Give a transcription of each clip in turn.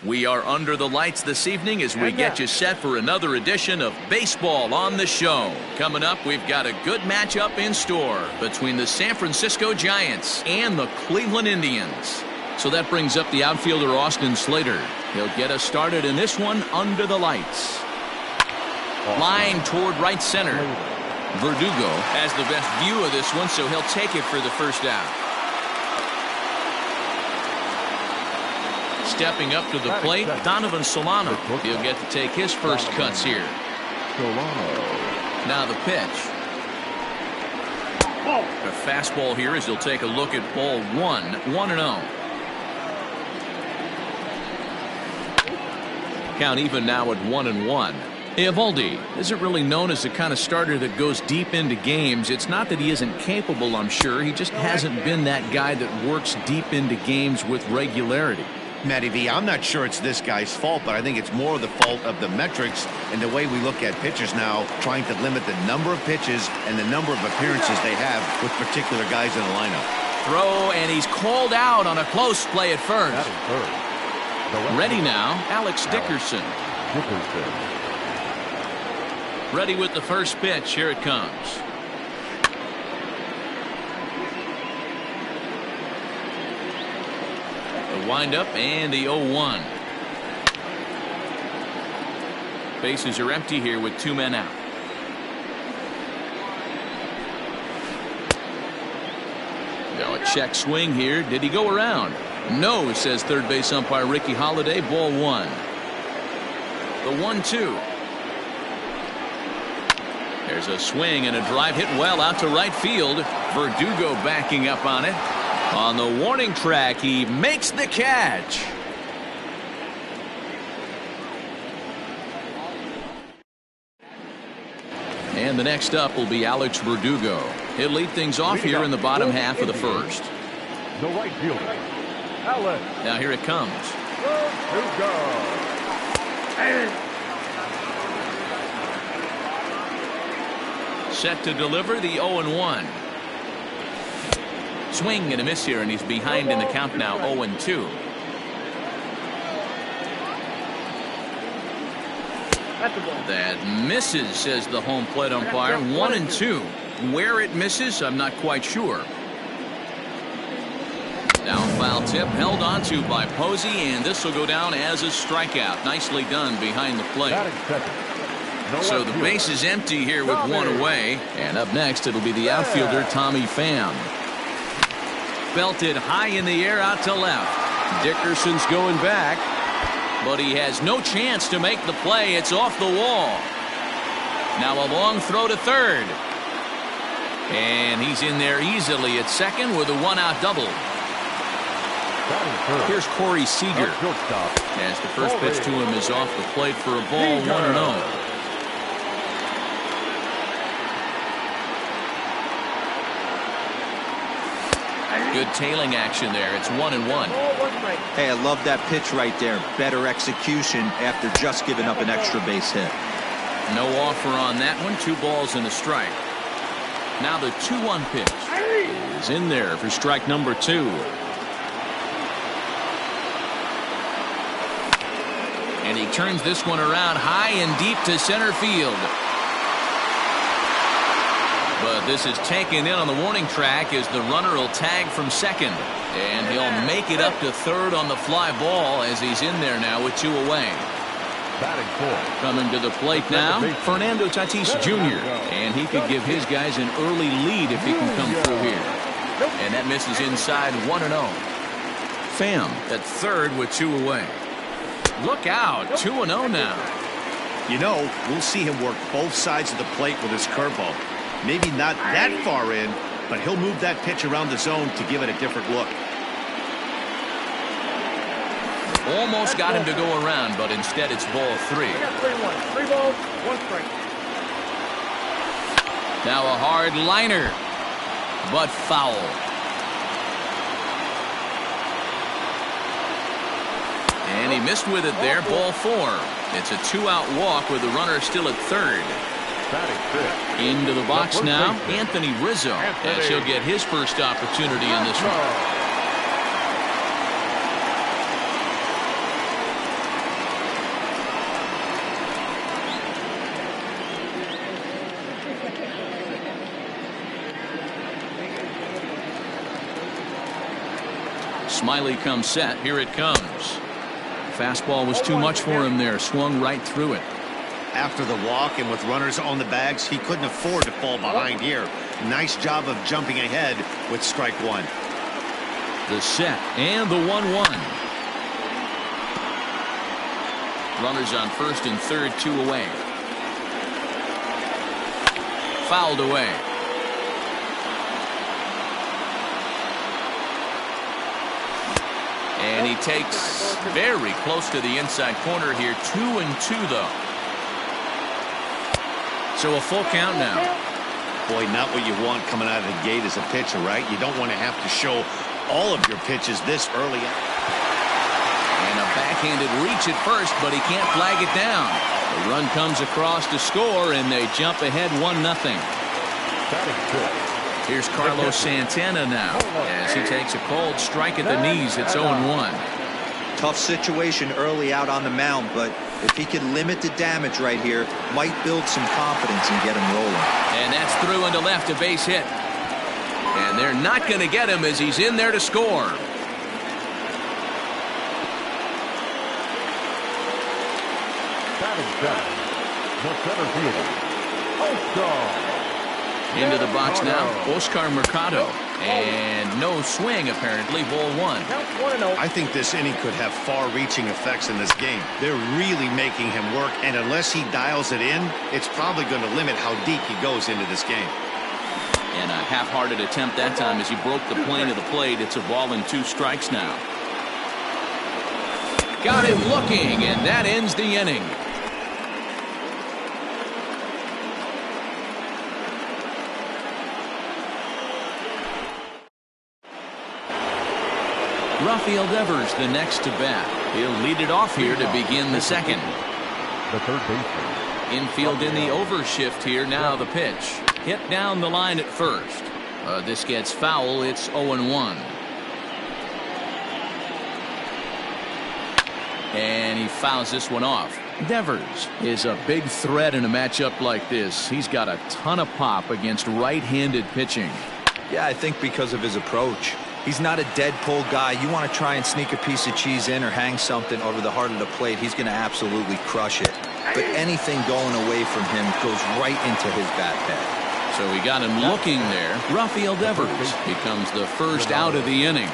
We are under the lights this evening as we get you set for another edition of Baseball on the Show. Coming up, we've got a good matchup in store between the San Francisco Giants and the Cleveland Indians. So that brings up the outfielder Austin Slater. He'll get us started in this one under the lights. Line toward right center. Verdugo has the best view of this one, so he'll take it for the first out. Stepping up to the plate, Donovan Solano. He'll get to take his first cuts here. Now the pitch. A fastball here as he'll take a look at ball 1-0. Count even now at 1-1. Eovaldi isn't really known as the kind of starter that goes deep into games. It's not that he isn't capable, I'm sure. He just hasn't been that guy that works deep into games with regularity. Matty V, I'm not sure it's this guy's fault, but I think it's more the fault of the metrics and the way we look at pitchers now, trying to limit the number of pitches and the number of appearances they have with particular guys in the lineup. Throw, and he's called out on a close play at first. Ready now, Alex Dickerson. Ready with the first pitch. Here it comes. Windup and the 0-1. Bases are empty here with 2 men out. Now a check swing here. Did he go around? No, says third base umpire Ricky Holiday. Ball 1. The 1-2. There's a swing and a drive hit well out to right field. Verdugo backing up on it. On the warning track, he makes the catch. And the next up will be Alex Verdugo. He'll lead things off here in the bottom half of the first. The right fielder, Alex. Now here it comes. Verdugo. Set to deliver the 0-1. Swing and a miss here, and he's behind in the count now, 0-2. That misses, says the home plate umpire. 1-2. Where it misses, I'm not quite sure. Down foul tip, held onto by Posey, and this will go down as a strikeout. Nicely done behind the plate. So the base is empty here with 1 away. And up next, it'll be the outfielder, Tommy Pham. Belted high in the air out to left. Dickerson's going back, but he has no chance to make the play. It's off the wall. Now a long throw to third, and he's in there easily at second with a 1-out double. Here's Corey Seager as the first pitch to him is off the plate for a ball. 1-0. Good tailing action there. It's 1-1. Hey, I love that pitch right there. Better execution after just giving up an extra base hit. No offer on that one. 2 balls and a strike. Now the 2-1 pitch is in there for strike number 2. And he turns this one around high and deep to center field. But this is taken in on the warning track as the runner will tag from second. And he'll make it up to third on the fly ball as he's in there now with 2 away. Coming to the plate now, Fernando Tatis Jr. And he could give his guys an early lead if he can come through here. And that misses inside. 1-0. Pham at third with 2 away. Look out. 2-0 now. You know, we'll see him work both sides of the plate with his curveball. Maybe not that far in, but he'll move that pitch around the zone to give it a different look. Almost got him to go around, but instead it's ball 3. 3 balls, 1 strike. Now a hard liner, but foul. And he missed with it there. Ball 4. It's a 2-out walk with the runner still at third. Into the box now, Anthony Rizzo, as he'll get his first opportunity in this one. Smiley comes set. Here it comes. Fastball was too much for him there. Swung right through it. After the walk and with runners on the bags, he couldn't afford to fall behind here. Nice job of jumping ahead with strike one. The set and the 1-1. Runners on first and third, 2 away. Fouled away. And he takes very close to the inside corner here. 2-2 though. So a full count now. Boy, not what you want coming out of the gate as a pitcher, right? You don't want to have to show all of your pitches this early. And a backhanded reach at first, but he can't flag it down. The run comes across to score, and they jump ahead 1-0. Here's Carlos Santana now as he takes a cold strike at the knees. It's 0-1. Tough situation early out on the mound, but if he can limit the damage right here, might build some confidence and get him rolling. And that's through into left, a base hit. And they're not going to get him as he's in there to score. The center fielder, Into the box now, Oscar Mercado. And no swing, apparently, ball one. I think this inning could have far-reaching effects in this game. They're really making him work, and unless he dials it in, it's probably going to limit how deep he goes into this game. And a half-hearted attempt that time as he broke the plane of the plate. It's a ball and 2 strikes now. Got him looking, and that ends the inning. Rafael Devers the next to bat. He'll lead it off here to begin the second. the third baseman. Infield in the overshift here. Now the pitch. Hit down the line at first. This gets foul. It's 0-1. And he fouls this one off. Devers is a big threat in a matchup like this. He's got a ton of pop against right-handed pitching. Yeah, I think because of his approach. He's not a dead pull guy. You want to try and sneak a piece of cheese in or hang something over the heart of the plate, he's going to absolutely crush it. But anything going away from him goes right into his bat pad. So we got him looking there. Rafael Devers becomes the first out of the inning.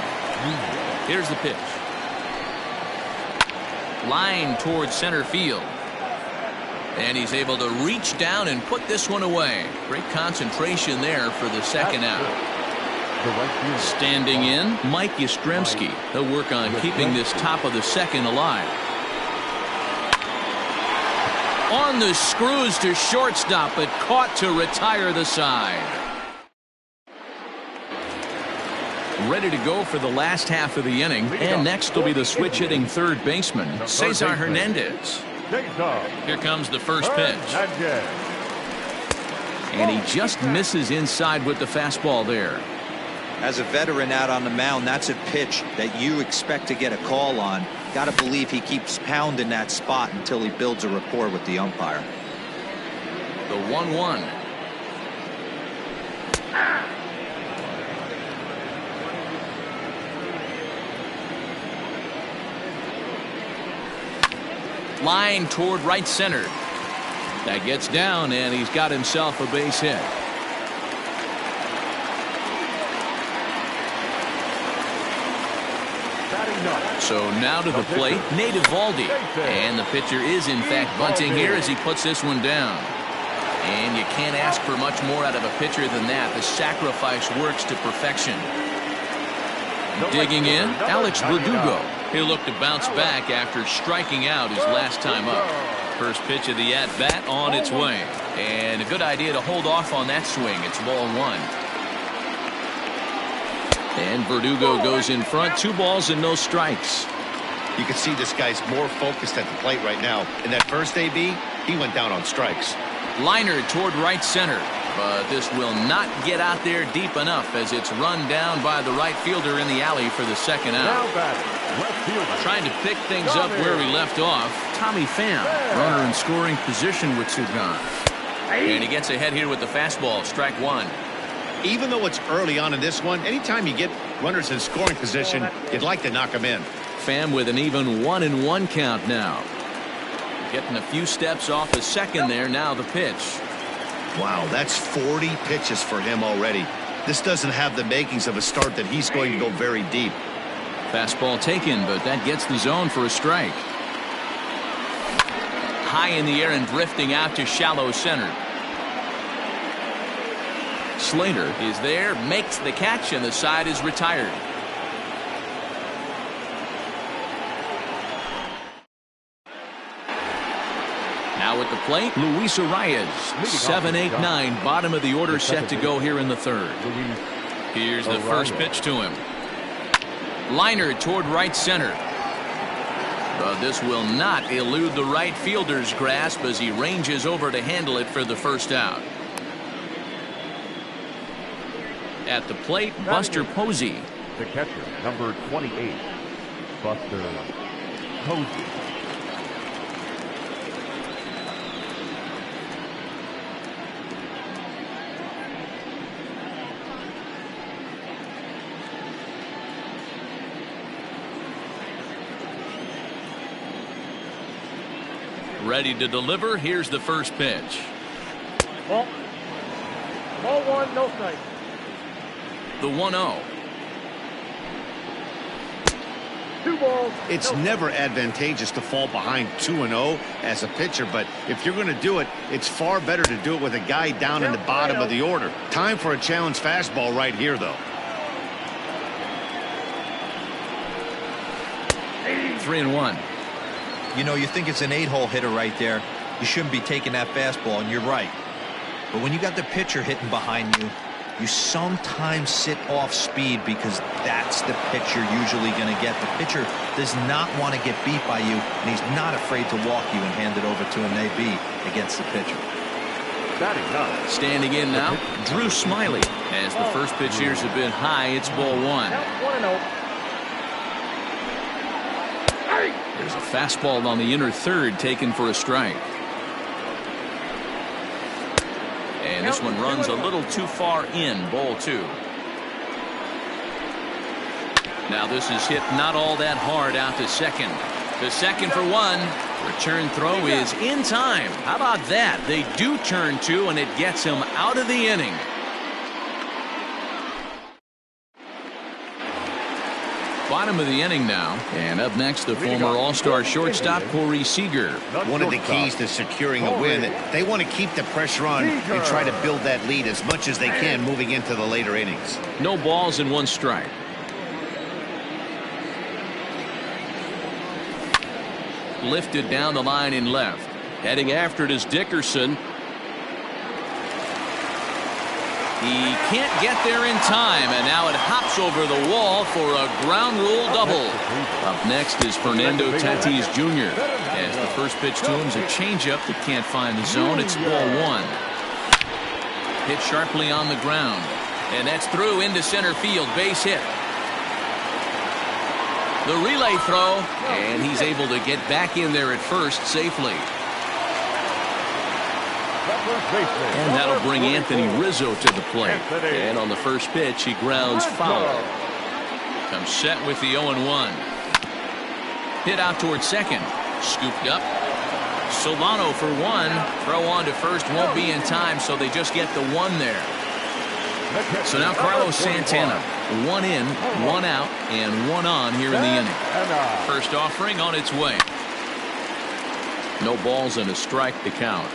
Here's the pitch. Line towards center field. And he's able to reach down and put this one away. Great concentration there for the second out. Standing in, Mike Yastrzemski. He'll work on keeping this top of the second alive. On the screws to shortstop, but caught to retire the side. Ready to go for the last half of the inning. And next will be the switch-hitting third baseman, Cesar Hernandez. Here comes the first pitch. And he just misses inside with the fastball there. As a veteran out on the mound, that's a pitch that you expect to get a call on. Got to believe he keeps pounding that spot until he builds a rapport with the umpire. The 1-1. Line toward right center. That gets down, and he's got himself a base hit. So now to the plate, Nate Eovaldi. And the pitcher is in fact bunting here as he puts this one down. And you can't ask for much more out of a pitcher than that. The sacrifice works to perfection. Digging in, Alex Verdugo. He'll look to bounce back after striking out his last time up. First pitch of the at-bat on its way. And a good idea to hold off on that swing. It's ball one. And Verdugo goes in front. 2 balls and no strikes. You can see this guy's more focused at the plate right now. In that first AB, he went down on strikes. Liner toward right center. But this will not get out there deep enough as it's run down by the right fielder in the alley for the second out. Trying to pick things up where we left off. Tommy Pham, runner in scoring position with 2 gone. And he gets ahead here with the fastball. Strike one. Even though it's early on in this one, anytime you get Runners in scoring position, you'd like to knock him in. Pham with an even 1-1 count now. Getting a few steps off a second there. Now the pitch. Wow, that's 40 pitches for him already. This doesn't have the makings of a start that he's going to go very deep. Fastball taken, but that gets the zone for a strike. High in the air and drifting out to shallow center. Slater is there, makes the catch, and the side is retired. Now at the plate, Luis Arias. 7-8-9, bottom of the order set to go here in the third. Here's the first pitch to him. Liner toward right center. But this will not elude the right fielder's grasp as he ranges over to handle it for the first out. At the plate, Buster Posey. The catcher, number 28, Buster Posey. Ready to deliver. Here's the first pitch. Ball 1, no strike. The 1-0. 2 balls. It's never advantageous to fall behind 2-0 as a pitcher, but if you're going to do it, it's far better to do it with a guy down in the bottom of the order. Time for a challenge fastball right here, though. 3-1. You know, you think it's an 8-hole hitter right there. You shouldn't be taking that fastball, and you're right. But when you got the pitcher hitting behind you, you sometimes sit off speed because that's the pitch you're usually going to get. The pitcher does not want to get beat by you, and he's not afraid to walk you and hand it over to him, maybe, against the pitcher. Standing in now, Drew Smiley. As the first pitch here's a bit high, it's ball 1. 1-0. There's a fastball on the inner third taken for a strike. And this one runs a little too far in, ball 2. Now this is hit not all that hard out to second. To second for 1. Return throw is in time. How about that? They do turn 2, and it gets him out of the inning. Bottom of the inning now, and up next the former all-star shortstop Corey Seager. One of the keys to securing a win, they want to keep the pressure on and try to build that lead as much as they can moving into the later innings. No balls and 1 strike. Lifted down the line in left. Heading after it is Dickerson. He can't get there in time, and now it hops over the wall for a ground rule double. Up next is Fernando Tatis Jr. As the first pitch to him is a changeup that can't find the zone. It's ball 1. Hit sharply on the ground, and that's through into center field. Base hit. The relay throw, and he's able to get back in there at first safely. And that'll bring Anthony Rizzo to the plate. And on the first pitch, he grounds foul. Comes set with the 0-1. Hit out towards second. Scooped up. Solano for 1. Throw on to first won't be in time, so they just get the 1 there. So now Carlos Santana. 1 in, 1 out, and 1 on here in the inning. First offering on its way. No balls and a strike to count.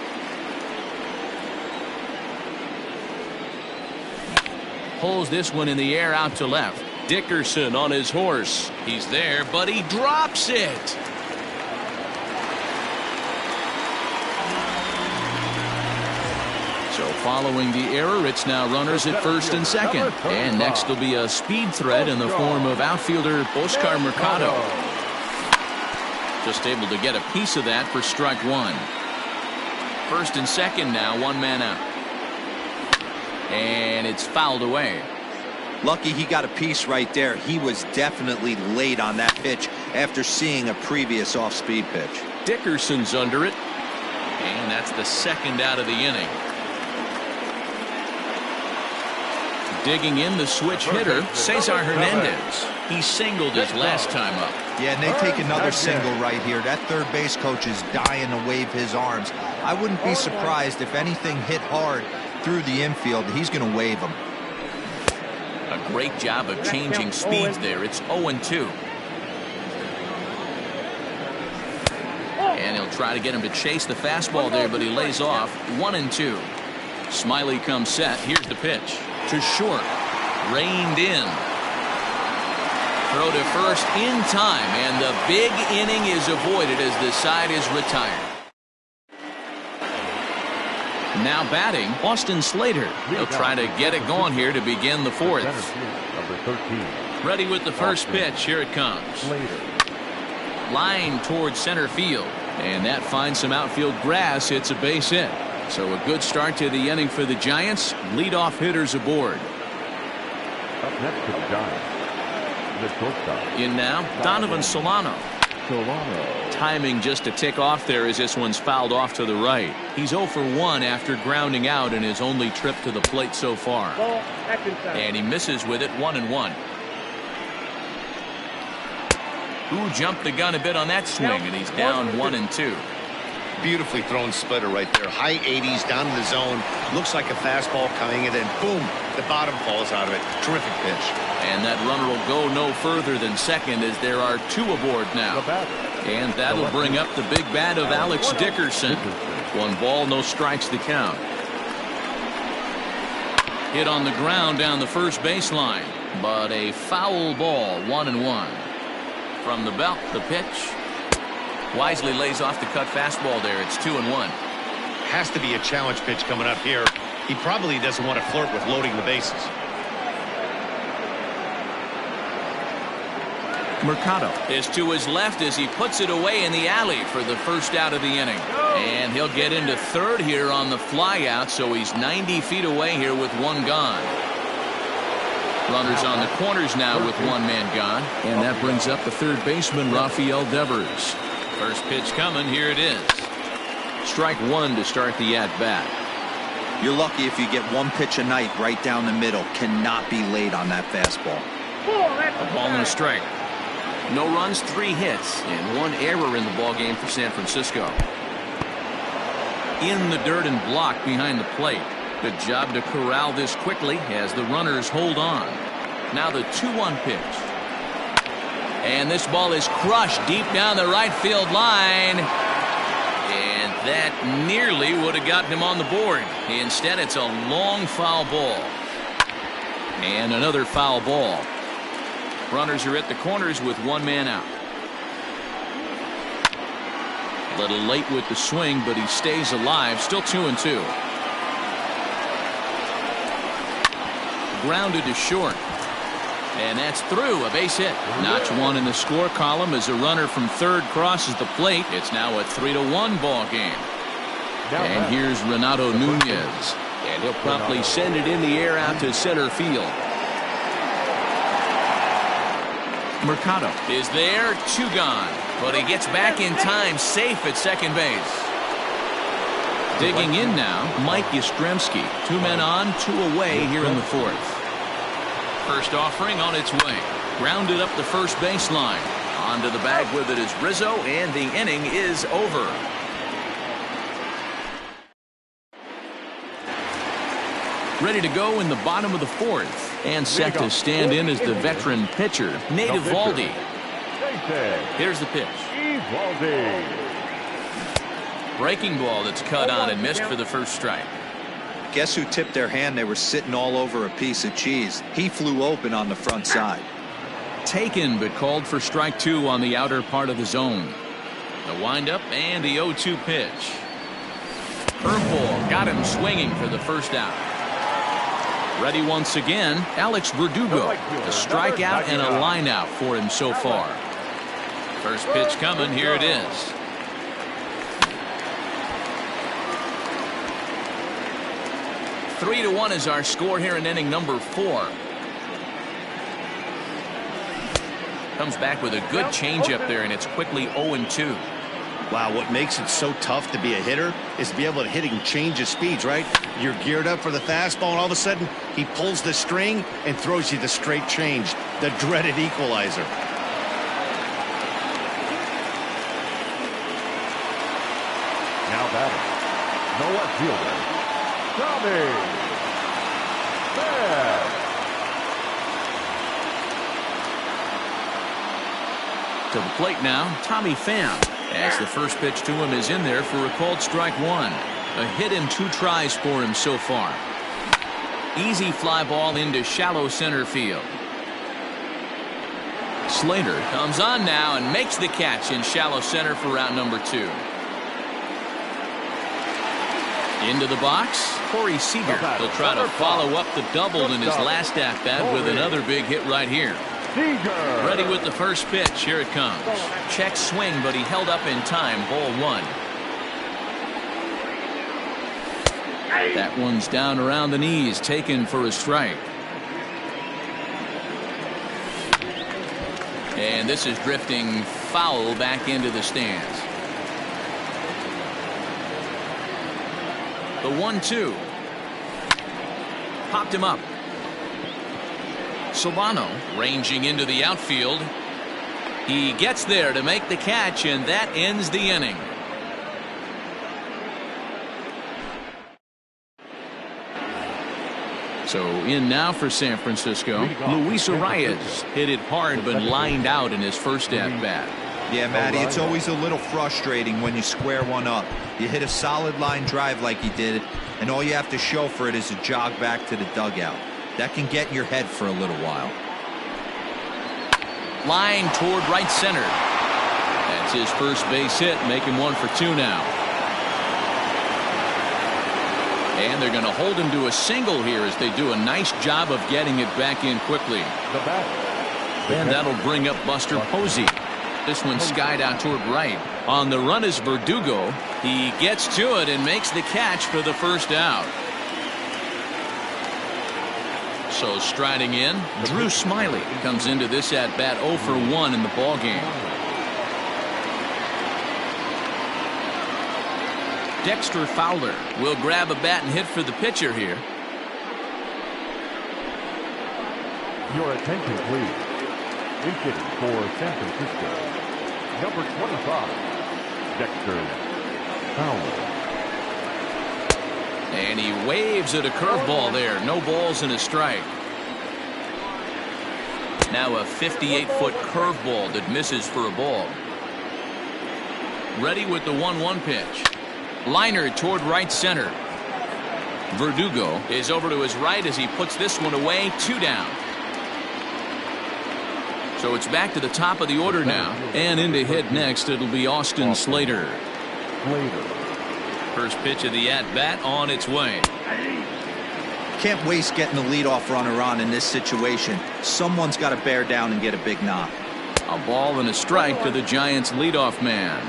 Pulls this one in the air out to left. Dickerson on his horse. He's there, but he drops it. So following the error, it's now runners at first and second. And next will be a speed threat in the form of outfielder Oscar Mercado. Just able to get a piece of that for strike 1. First and second now, 1 man out. And it's fouled away. Lucky he got a piece right there. He was definitely late on that pitch after seeing a previous off-speed pitch. Dickerson's under it. And that's the second out of the inning. Digging in the switch hitter, Cesar Hernandez. He singled his last time up. Yeah, and they take another single right here. That third base coach is dying to wave his arms. I wouldn't be surprised if anything hit hard through the infield. He's going to wave them. A great job of changing speeds there. It's 0-2. And he'll try to get him to chase the fastball there, but he lays off. 1-2. Smiley comes set. Here's the pitch. To short. Reined in. Throw to first in time, and the big inning is avoided as the side is retired. Now batting, Austin Slater. He'll try to get it going here to begin the fourth. Number 13. Ready with the first pitch. Here it comes. Line towards center field, and that finds some outfield grass. It's a base hit. So a good start to the inning for the Giants. Leadoff hitters aboard. Up next to the Giants, the shortstop. In now, Donovan Solano. Timing just to tick off there as this one's fouled off to the right. He's 0 for 1 after grounding out in his only trip to the plate so far. And he misses with it. 1-1. Who jumped the gun a bit on that swing, and he's down 1-2. Beautifully thrown splitter right there. High 80s down to the zone. Looks like a fastball coming in, and boom, the bottom falls out of it. Terrific pitch. And that runner will go no further than second as there are 2 aboard now. And that'll bring up the big bat of Alex Dickerson. 1 ball, no strikes to count. Hit on the ground down the first baseline, but a foul ball. 1-1. From the belt, the pitch. Wisely lays off the cut fastball there. It's 2-1. Has to be a challenge pitch coming up here. He probably doesn't want to flirt with loading the bases. Mercado is to his left as he puts it away in the alley for the first out of the inning. And he'll get into third here on the fly out, so he's 90 feet away here with 1 gone. Runners on the corners now with 1 man gone. And that brings up the third baseman, Rafael Devers. First pitch coming. Here it is. Strike 1 to start the at-bat. You're lucky if you get 1 pitch a night right down the middle. Cannot be late on that fastball. A ball and a strike. No runs, 3 hits, and 1 error in the ballgame for San Francisco. In the dirt and blocked behind the plate. Good job to corral this quickly as the runners hold on. Now the 2-1 pitch. And this ball is crushed deep down the right field line. And that nearly would have gotten him on the board. Instead, it's a long foul ball. And another foul ball. Runners are at the corners with 1 man out. A little late with the swing, but he stays alive. Still 2-2. Grounded to short. And that's through. A base hit. Notch 1 in the score column as a runner from third crosses the plate. It's now a 3-1 ball game. And here's Renato Nunez. And he'll promptly send it in the air out to center field. Mercado is there. 2 gone. But he gets back in time, safe at second base. Digging in now, Mike Yastrzemski. 2 men on, 2 away here in the fourth. First offering on its way. Grounded up the first baseline. Onto the bag with it is Rizzo, and the inning is over. Ready to go in the bottom of the fourth. And set to stand in as the veteran pitcher, Nate Eovaldi. Here's the pitch. Breaking ball that's cut on and missed for the first strike. Guess who tipped their hand? They were sitting all over a piece of cheese. He flew open on the front side. Taken, but called for strike 2 on the outer part of the zone. The windup and the 0-2 pitch. Curveball got him swinging for the first out. Ready once again, Alex Verdugo. A strikeout and a line out for him so far. First pitch coming. Here it is. Three to 1 is our score here in inning number 4. Comes back with a good changeup there, and it's quickly 0-2. Wow, what makes it so tough to be a hitter is to be able to hit and change his speeds, right? You're geared up for the fastball, and all of a sudden, he pulls the string and throws you the straight change, the dreaded equalizer. Now batting, the left fielder, Tommy Pham. To the plate now, Tommy Pham, as the first pitch to him is in there for a called strike one. A hit in 2 tries for him so far. Easy fly ball into shallow center field. Slater comes on now and makes the catch in shallow center for out number 2. Into the box, Corey Seager. He'll try to follow up the double in his last at-bat with another big hit right here. Ready with the first pitch. Here it comes. Check swing, but he held up in time. Ball 1. That one's down around the knees, taken for a strike. And this is drifting foul back into the stands. The 1-2. Popped him up. Solano ranging into the outfield. He gets there to make the catch, and that ends the inning. So in now for San Francisco, Luis Arias hit it hard but lined out in his first at-bat. Yeah, Matty, it's always a little frustrating when you square one up. You hit a solid line drive like he did, and all you have to show for it is a jog back to the dugout. That can get in your head for a little while. Line toward right center. That's his first base hit, making 1 for 2 now. And they're going to hold him to a single here as they do a nice job of getting it back in quickly. And that'll bring up Buster Posey. This one skied out toward right. On the run is Verdugo. He gets to it and makes the catch for the first out. So striding in, Drew Smiley comes into this at-bat 0 for 1 in the ballgame. Dexter Fowler will grab a bat and hit for the pitcher here. Your attention, please. Hitting for San Francisco, number 25, Dexter Fowler. And he waves at a curveball there. No balls and a strike. Now a 58-foot curveball that misses for a ball. Ready with the 1-1 pitch. Liner toward right center. Verdugo is over to his right as he puts this one away. 2 down. So it's back to the top of the order now. And in to hit next, it'll be Austin Slater. First pitch of the at-bat on its way. Can't waste getting the leadoff runner on in this situation. Someone's got to bear down and get a big knock. A ball and a strike to the Giants' leadoff man.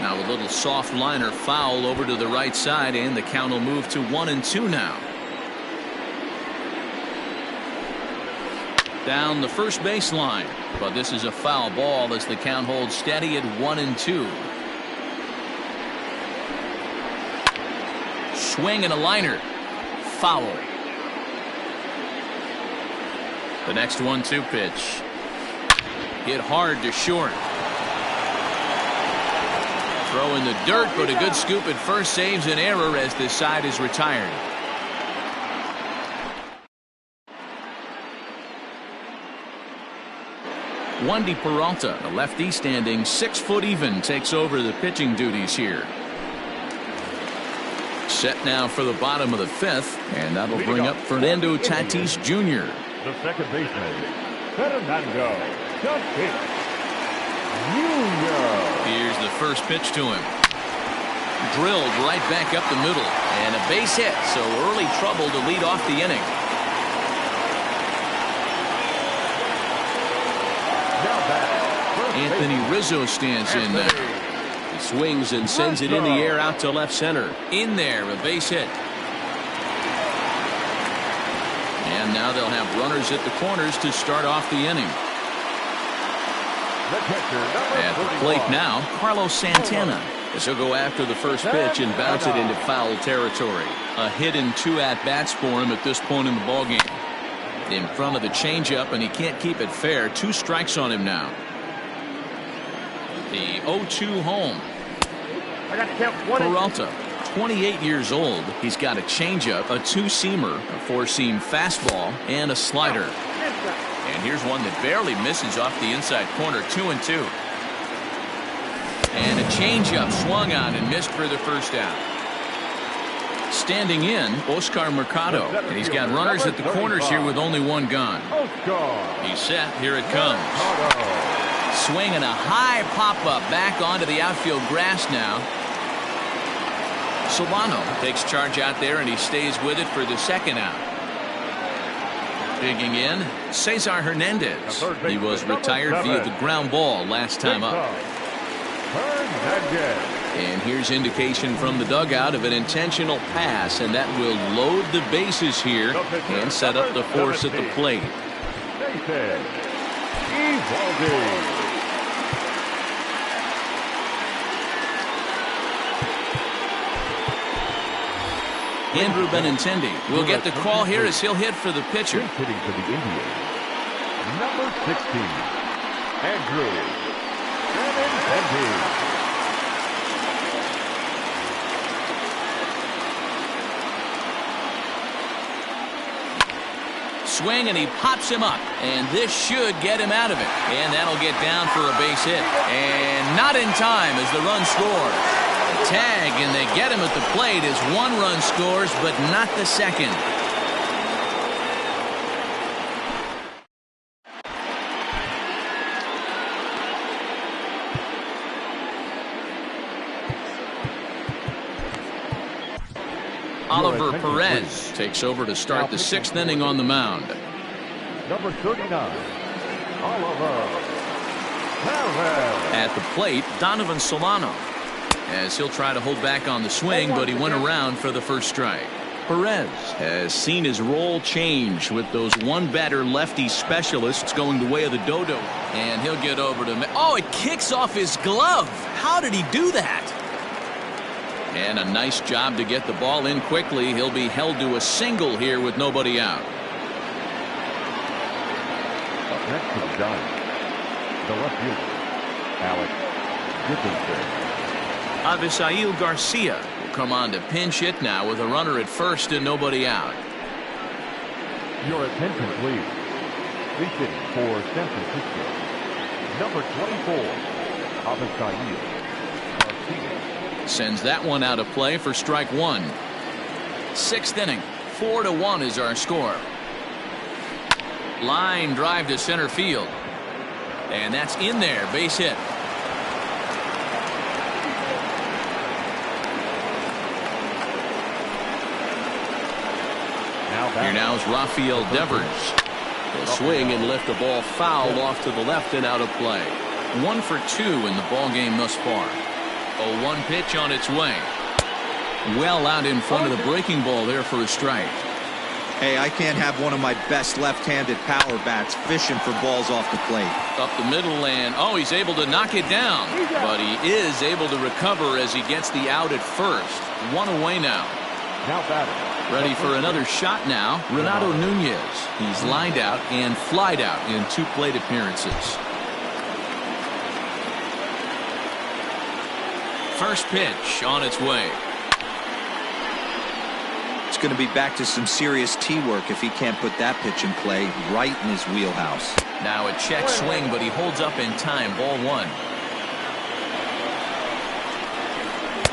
Now a little soft liner foul over to the right side, and the count will move to 1-2 now. Down the first baseline, but this is a foul ball as the count holds steady at 1-2. Swing and a liner. Foul. The next 1-2 pitch. Hit hard to short. Throw in the dirt, but a good scoop at first saves an error as this side is retired. Wandy Peralta, the lefty standing 6 foot even, takes over the pitching duties here. Set now for the bottom of the 5th, and that'll bring up Fernando Tatis Jr. The second baseman, Fernando Tatis Jr. Here's the first pitch to him. Drilled right back up the middle, and a base hit, so early trouble to lead off the inning. Anthony Rizzo stands in now. He swings and sends it in the air out to left center. In there, a base hit. And now they'll have runners at the corners to start off the inning. At the plate now, Carlos Santana, as he'll go after the first pitch and bounce it into foul territory. A hit and 2 at-bats for him at this point in the ballgame. In front of the changeup, and he can't keep it fair. 2 strikes on him now. The 0-2 home. Peralta, 28 years old. He's got a changeup, a 2-seamer, a 4-seam fastball, and a slider. And here's one that barely misses off the inside corner. 2-2. And a changeup swung on and missed for the first out. Standing in, Oscar Mercado, and he's got runners at the corners here with only 1 gone. He's set. Here it comes. Swinging a high pop-up back onto the outfield grass now. Solano takes charge out there, and he stays with it for the second out. Digging in, Cesar Hernandez. He was retired via the ground ball last time up. And here's indication from the dugout of an intentional pass, and that will load the bases here and set up the force at the plate. Andrew Benintendi will get the call here as he'll hit for the pitcher. Hitting for the Indians, number 16, Andrew Benintendi. Swing, and he pops him up, and this should get him out of it, and that'll get down for a base hit, and not in time as the run scores. The tag, and they get him at the plate as 1 run scores, but not the second. Oliver Perez takes over to start the 6th inning on the mound. Number 39, Oliver Perez. At the plate, Donovan Solano, as he'll try to hold back on the swing, but he went around for the first strike. Perez has seen his role change with those 1-batter lefty specialists going the way of the dodo. And he'll get over to... Oh, it kicks off his glove. How did he do that? And a nice job to get the ball in quickly. He'll be held to a single here with nobody out. Up next to the Giants, the left fielder, Alex Dickinson. Avisail Garcia will come on to pinch hit now with a runner at first and nobody out. Your attention, please. Pitching for San Francisco, number 24, Avisail Garcia. Sends that one out of play for strike 1. 6th inning, 4-1 is our score. Line drive to center field, and that's in there. Base hit. Here now is Rafael Devers. He'll swing and lift the ball foul off to the left and out of play. 1 for 2 in the ball game thus far. 0-1 pitch on its way. Well out in front of the breaking ball there for a strike. Hey, I can't have one of my best left-handed power bats fishing for balls off the plate. Up the middle, and he's able to knock it down, but he is able to recover as he gets the out at first. 1 away now. Now batting. Ready for another shot now, Renato Nunez. He's lined out and flied out in 2 plate appearances. First pitch on its way. It's going to be back to some serious tee work if he can't put that pitch in play right in his wheelhouse. Now a check swing, but he holds up in time. Ball 1.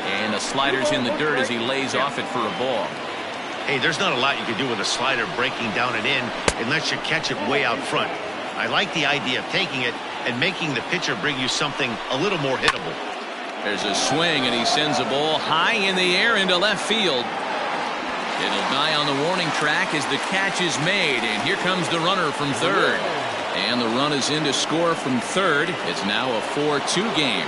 And the slider's in the dirt as he lays off it for a ball. Hey, there's not a lot you can do with a slider breaking down and in unless you catch it way out front. I like the idea of taking it and making the pitcher bring you something a little more hittable. There's a swing, and he sends a ball high in the air into left field. It'll die on the warning track as the catch is made, and here comes the runner from third. And the run is in to score from third. It's now a 4-2 game.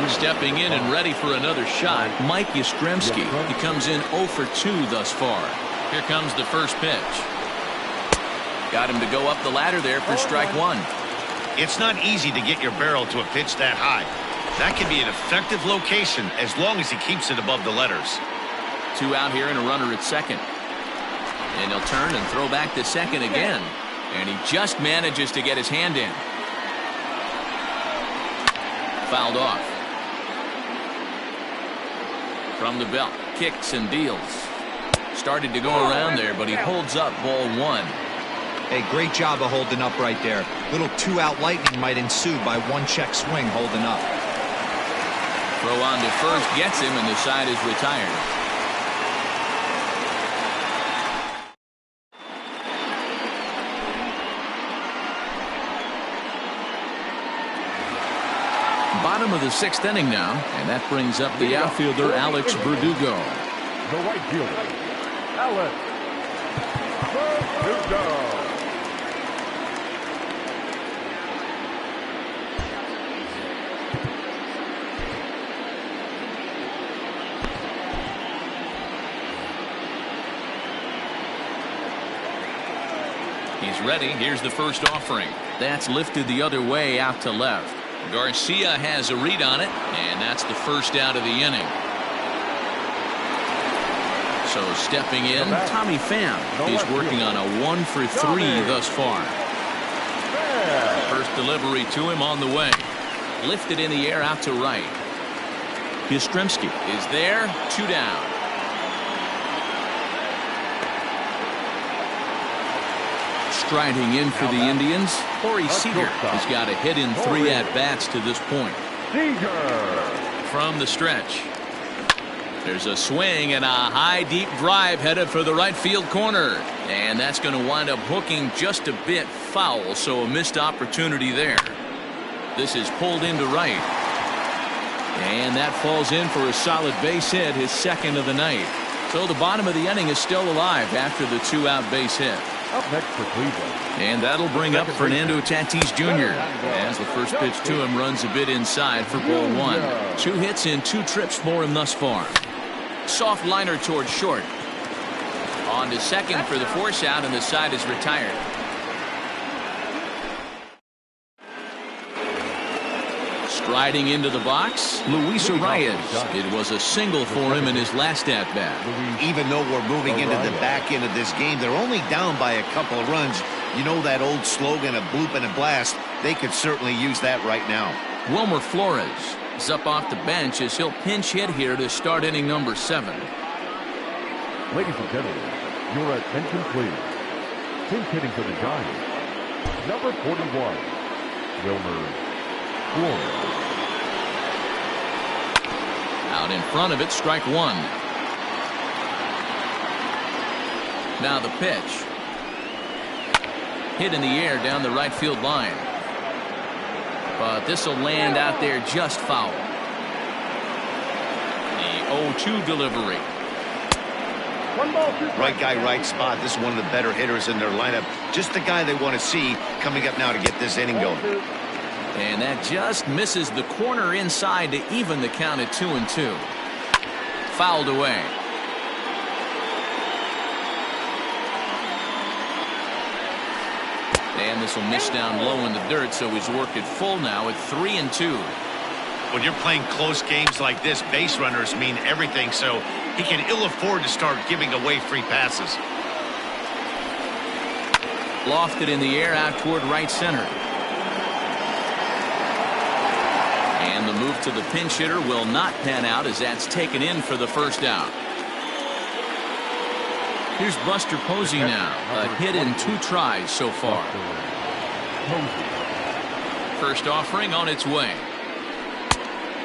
Stepping in and ready for another shot, Mike Yastrzemski. He comes in 0 for 2 thus far. Here comes the first pitch. Got him to go up the ladder there for strike 1. It's not easy to get your barrel to a pitch that high. That can be an effective location as long as he keeps it above the letters. 2 out here and a runner at second. And he'll turn and throw back to second again. And he just manages to get his hand in. Fouled off. From the belt, kicks and deals. Started to go around there, but he holds up ball 1. Hey, great job of holding up right there. Little 2-out lightning might ensue by 1-check swing holding up. Throw on to first gets him, and the side is retired. Bottom of the 6th inning now, and that brings up the outfielder Alex Verdugo. The right fielder, Alex Verdugo. He's ready. Here's the first offering. That's lifted the other way out to left. Garcia has a read on it, and that's the first out of the inning. So stepping in, Tommy Pham. He's working on a 1-for-3 thus far. First delivery to him on the way. Lifted in the air out to right. Yastrzemski is there. 2 down. Striding in for the Indians, Corey Seager has got a hit in 3 at-bats to this point. From the stretch. There's a swing and a high deep drive headed for the right field corner. And that's going to wind up hooking just a bit foul, so a missed opportunity there. This is pulled into right. And that falls in for a solid base hit, his 2nd of the night. So the bottom of the inning is still alive after the 2-out base hit. Up next for Cleveland. And that'll bring up Fernando Tatis Jr. as the first pitch to him runs a bit inside for ball 1. 2 hits in 2 trips for him thus far. Soft liner towards short. On to second for the force out, and the side is retired. Striding into the box, Luis Arias. It was a single for him in his last at-bat. Even though we're moving into the back end of this game, they're only down by a couple of runs. You know that old slogan, a bloop and a blast? They could certainly use that right now. Wilmer Flores is up off the bench as he'll pinch hit here to start inning number 7. Ladies and gentlemen, your attention please. Pinch hitting for the Giants, number 41, Wilmer Flores. Out in front of it, strike 1. Now the pitch. Hit in the air down the right field line. But this will land out there just foul. The 0-2 delivery. Right guy, right spot. This is one of the better hitters in their lineup. Just the guy they want to see coming up now to get this inning going. And that just misses the corner inside to even the count at 2-2. Fouled away. And this will miss down low in the dirt, so he's worked it full now at 3-2. When you're playing close games like this, base runners mean everything, so he can ill afford to start giving away free passes. Lofted in the air out toward right center. And the move to the pinch hitter will not pan out as that's taken in for the first out. Here's Buster Posey now. A hit in 2 tries so far. First offering on its way.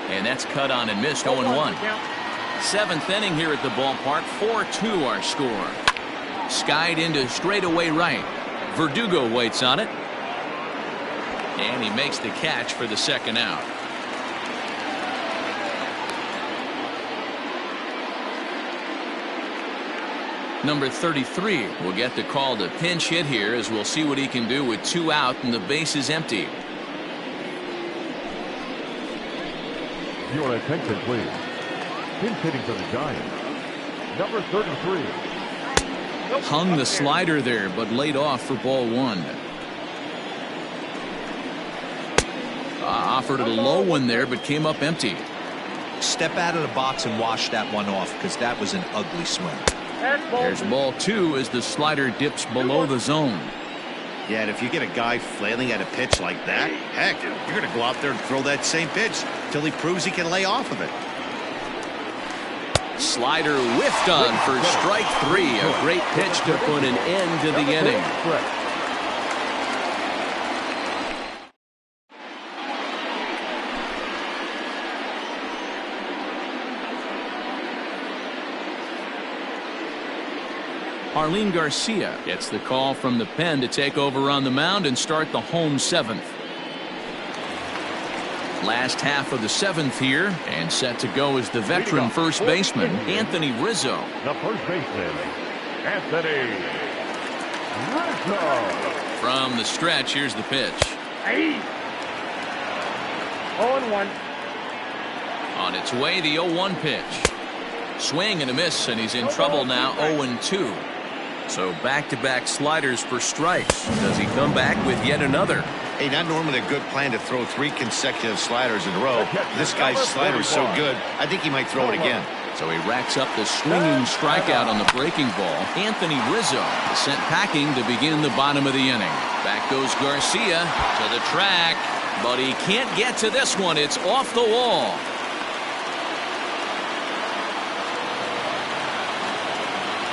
And that's cut on and missed 0-1. 7th inning here at the ballpark. 4-2 our score. Skied into straightaway right. Verdugo waits on it. And he makes the catch for the 2nd out. Number 33 will get the call to pinch hit here, as we'll see what he can do with 2 out and the base is empty. Your attention, please. Pinch hitting for the Giants, number 33. Hung the slider there, but laid off for ball 1. offered a low one there, but came up empty. Step out of the box and wash that one off, because that was an ugly swing. There's ball 2 as the slider dips below the zone. Yeah, and if you get a guy flailing at a pitch like that, heck, you're going to go out there and throw that same pitch till he proves he can lay off of it. Slider whiffed on for strike 3. A great pitch to put an end to the inning. Arlene Garcia gets the call from the pen to take over on the mound and start the home 7th. Last half of the 7th here, and set to go is the veteran first baseman, Anthony Rizzo. The first baseman, Anthony Rizzo. From the stretch, here's the pitch. 0-1. On its way, the 0-1 pitch. Swing and a miss, and he's in trouble now, 0-2. So back-to-back sliders for strikes. Does he come back with yet another? Hey, not normally a good plan to throw 3 consecutive sliders in a row. This guy's slider is so good, I think he might throw it again. So he racks up the swinging strikeout on the breaking ball. Anthony Rizzo is sent packing to begin the bottom of the inning. Back goes Garcia to the track, but he can't get to this one. It's off the wall.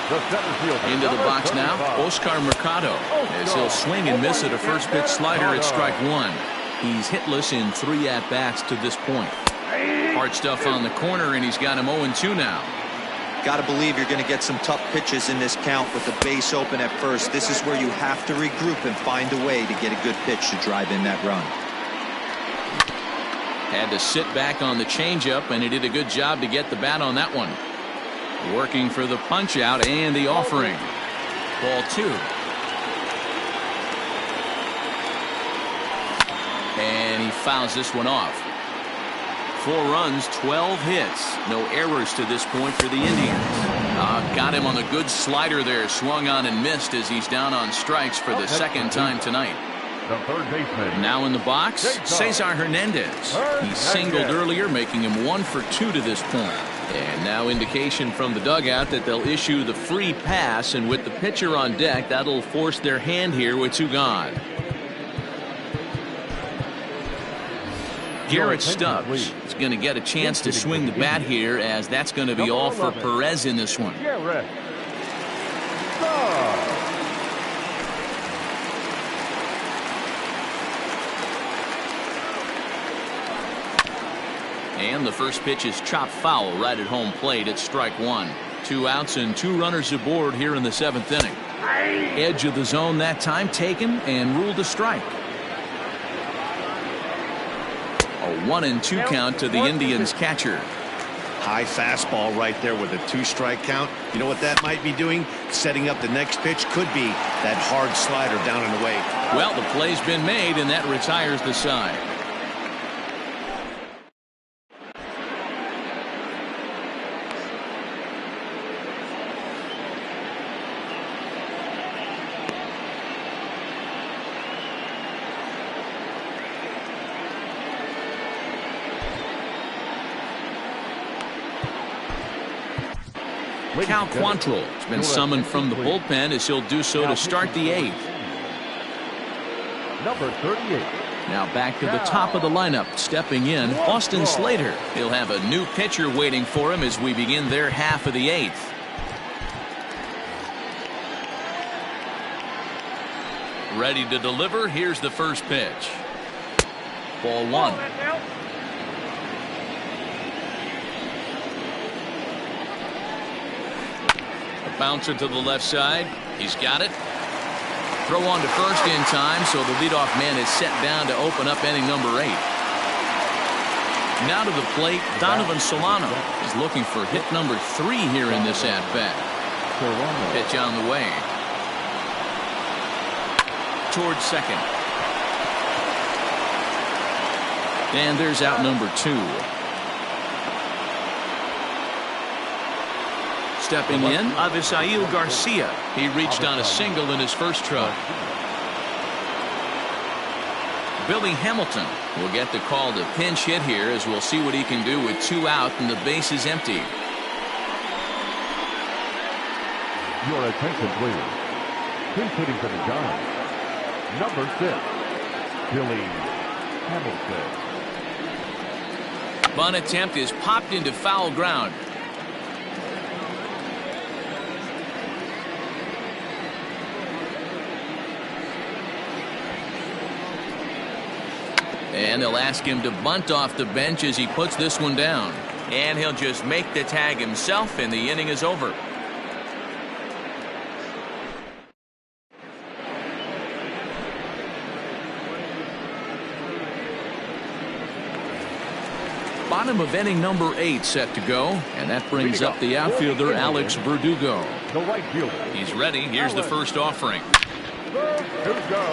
Into the box now, Oscar Mercado, as he'll swing and miss at a first pitch slider at strike 1. He's hitless in 3 at-bats to this point. Hard stuff on the corner, and he's got him 0-2 now. Got to believe you're going to get some tough pitches in this count with the base open at first. This is where you have to regroup and find a way to get a good pitch to drive in that run. Had to sit back on the changeup, and he did a good job to get the bat on that one. Working for the punch out and the offering. Ball 2. And he fouls this one off. 4 runs, 12 hits. No errors to this point for the Indians. Got him on the good slider there. Swung on and missed as he's down on strikes for the 2nd time tonight. The third baseman. Now in the box, Cesar Hernandez. He singled earlier, making him 1 for 2 to this point. And now indication from the dugout that they'll issue the free pass, and with the pitcher on deck, that'll force their hand here with 2 gone. Garrett Stubbs is going to get a chance to swing the bat here, as that's going to be all for Perez in this one. And the first pitch is chopped foul right at home plate at strike 1. 2 outs and 2 runners aboard here in the 7th inning. Edge of the zone that time taken and ruled a strike. A 1-2 count to the Indians catcher. High fastball right there with a 2-strike count. You know what that might be doing? Setting up the next pitch. Could be that hard slider down and away. Well, the play's been made, and that retires the side. Cal Quantrill has been summoned from the bullpen, as he'll do so to start the 8th. Number 38. Now back to the top of the lineup, stepping in, Austin Slater. He'll have a new pitcher waiting for him as we begin their half of the 8th. Ready to deliver. Here's the first pitch. Ball 1. Bouncer to the left side. He's got it. Throw on to first in time, so the leadoff man is set down to open up inning number 8. Now to the plate, Donovan Solano is looking for hit number 3 here in this at-bat. Pitch on the way. Towards second. And there's out number 2. Stepping in, Avisail Garcia. He reached on a single in his first try. Billy Hamilton will get the call to pinch hit here, as we'll see what he can do with 2 out and the base is empty. Your attention, please. Pinch hitting for the Giants, number 6, Billy Hamilton. Bunt attempt is popped into foul ground. And they'll ask him to bunt off the bench as he puts this one down. And he'll just make the tag himself, and the inning is over. Bottom of inning number 8 set to go, and that brings up the outfielder Alex Verdugo. The right fielder. He's ready. Here's the first offering. Verdugo.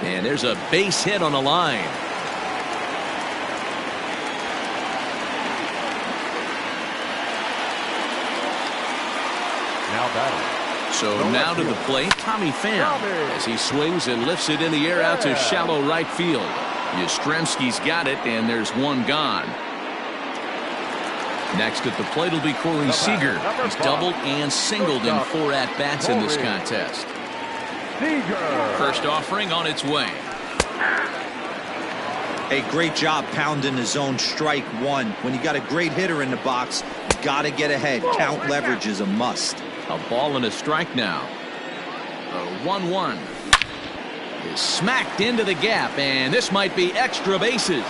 And there's a base hit on the line. Now batting. So now to the plate, Tommy Pham, as he swings and lifts it in the air out to shallow right field. Yastrzemski's got it, and there's one gone. Next at the plate will be Corey Seager. He's doubled and singled in 4 at-bats in this contest. First offering on its way. Hey, great job pounding the zone. Strike 1. When you got a great hitter in the box, you got to get ahead. Count leverage is a must. A ball and a strike now. The 1-1 is smacked into the gap, and this might be extra bases.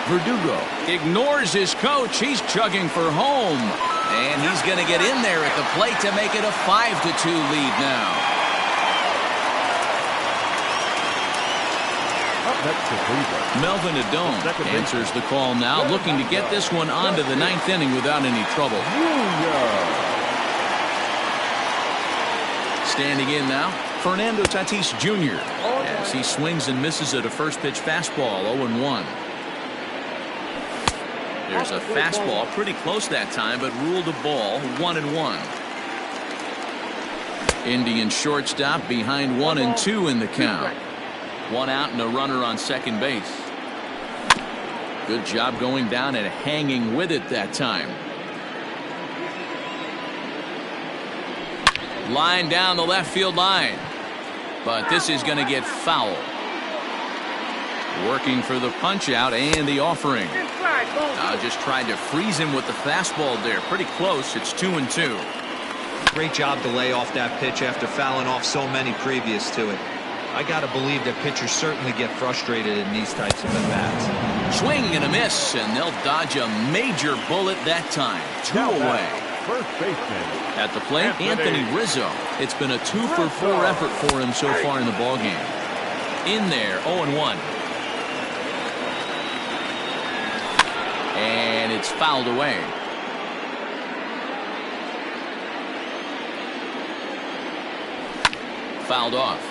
Verdugo ignores his coach. He's chugging for home, and he's going to get in there at the plate to make it a 5-2 lead now. Melvin Adone answers the call now, looking to get this one onto the 9th inning without any trouble. Standing in now, Fernando Tatis Jr. as he swings and misses at a first pitch fastball, 0-1. There's a fastball pretty close that time, but ruled a ball, 1-1. Indian shortstop behind 1-2 in the count. 1 out and a runner on second base. Good job going down and hanging with it that time. Line down the left field line, but this is going to get foul. Working for the punch out and the offering. Just tried to freeze him with the fastball there. Pretty close. It's 2-2. Great job to lay off that pitch after fouling off so many previous to it. I got to believe that pitchers certainly get frustrated in these types of at-bats. Swing and a miss, and they'll dodge a major bullet that time. 2 away. First baseman. At the plate, Anthony Rizzo. It's been a 2-for-4 effort for him so far in the ballgame. In there, 0-1. And it's fouled away. Fouled off.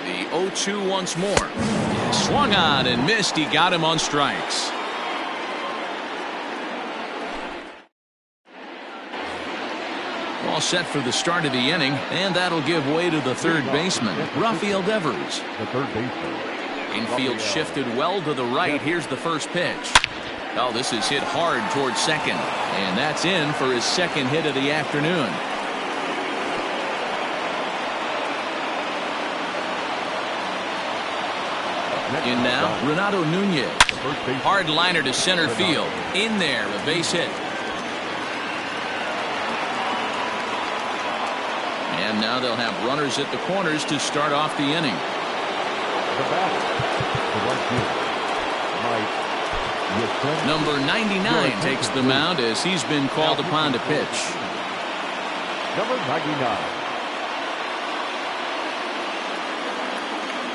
The 0-2 once more. Swung on and missed. He got him on strikes. All set for the start of the inning, and that'll give way to the third baseman, Rafael Devers. The third baseman. Infield shifted well to the right. Here's the first pitch. Oh, this is hit hard towards second, and that's in for his second hit of the afternoon. In now, Renato Nunez. Hard liner to center field. In there, a base hit. And now they'll have runners at the corners to start off the inning. Number 99 takes the mound as he's been called upon to pitch. Number 99.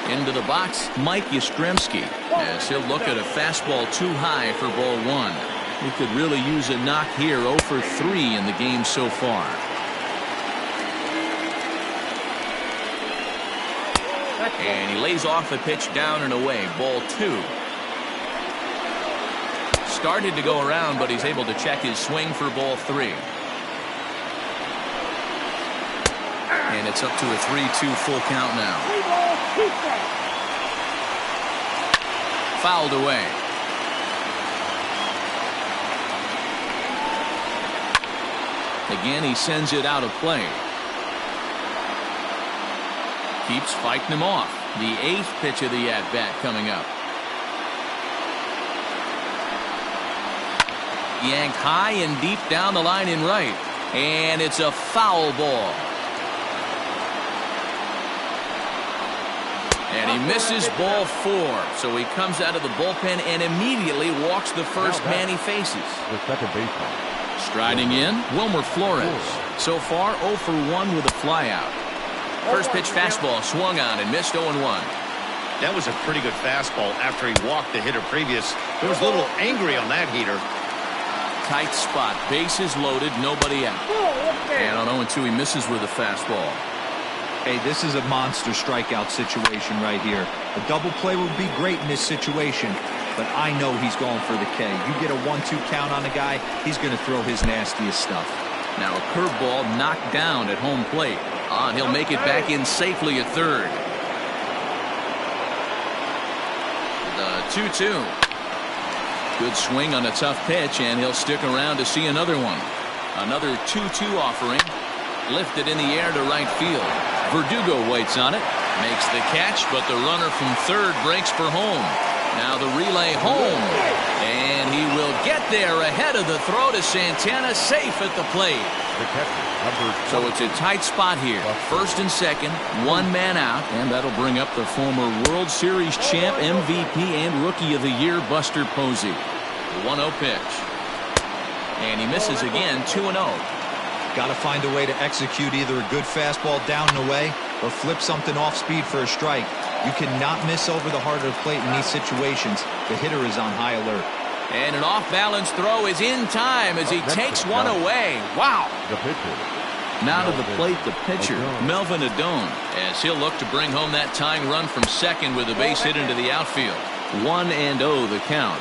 Into the box, Mike Yastrzemski, as he'll look at a fastball too high for ball 1. He could really use a knock here. 0 for 3 in the game so far. And he lays off a pitch down and away. Ball 2. Started to go around, but he's able to check his swing for ball 3. And it's up to a 3-2 full count now. 3 balls, 2 strikes. Fouled away. Again, he sends it out of play. Keeps fighting him off. The 8th pitch of the at-bat coming up. Yanked high and deep down the line in right. And it's a foul ball. And he misses ball 4. So he comes out of the bullpen and immediately walks the first man he faces. The second baseman. Striding in, Wilmer Flores. So far 0 for 1 with a flyout. First pitch fastball swung on and missed 0-1. That was a pretty good fastball after he walked the hitter previous. He was a little angry on that heater. Tight spot, bases loaded, nobody out. And on 0-2 he misses with a fastball. Hey, this is a monster strikeout situation right here. A double play would be great in this situation, but I know he's going for the K. You get a 1-2 count on a guy, he's going to throw his nastiest stuff. Now a curveball knocked down at home plate. And he'll make it back in safely at third. The 2-2. Good swing on a tough pitch, and he'll stick around to see another one. Another 2-2 offering. Lifted in the air to right field. Verdugo waits on it. Makes the catch, but the runner from third breaks for home. Now the relay home. And he will get there ahead of the throw to Santana, safe at the plate. The catcher, number 20. So it's a tight spot here. First and second, 1 man out, and that'll bring up the former World Series champ, MVP, and Rookie of the Year, Buster Posey. The 1-0 pitch. And he misses again, 2-0. Got to find a way to execute either a good fastball down and away or flip something off speed for a strike. You cannot miss over the heart of the plate in these situations. The hitter is on high alert. And an off-balance throw is in time as he takes one away. Wow. The pitcher. Now to the plate, the pitcher, Melvin Adone, as he'll look to bring home that tying run from second with a base hit into the outfield. 1-0 the count.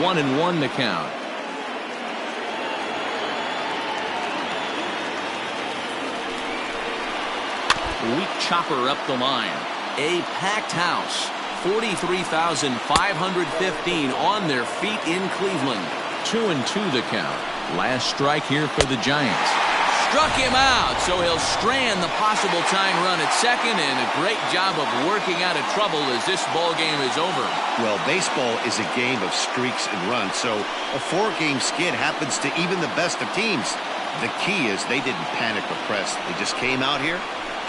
1-1 the count. Weak chopper up the line. A packed house. 43,515 on their feet in Cleveland. 2-2 the count. Last strike here for the Giants. Struck him out, so he'll strand the possible tying run at second, and a great job of working out of trouble as this ball game is over. Well, baseball is a game of streaks and runs, so a 4-game skid happens to even the best of teams. The key is they didn't panic or press. They just came out here,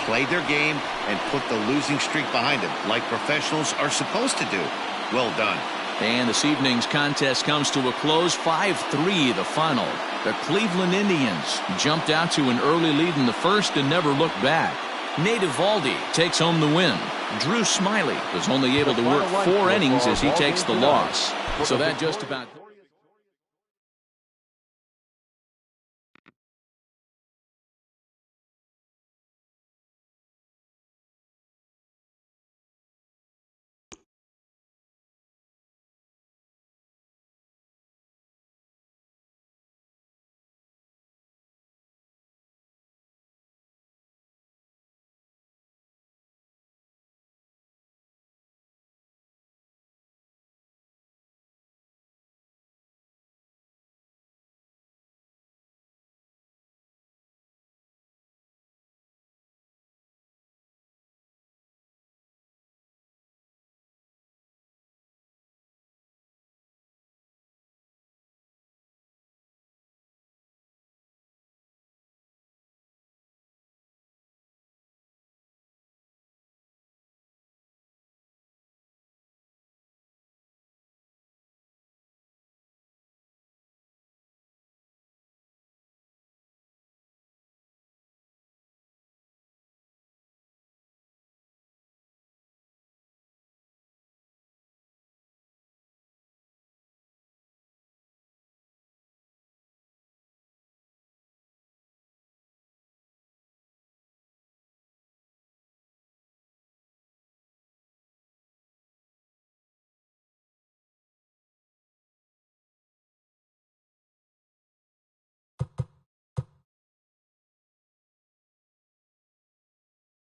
played their game, and put the losing streak behind them, like professionals are supposed to do. Well done. And this evening's contest comes to a close, 5-3 the final. The Cleveland Indians jumped out to an early lead in the first and never looked back. Nate Eovaldi takes home the win. Drew Smyly was only able to work 4 innings as he takes the loss. So that just about...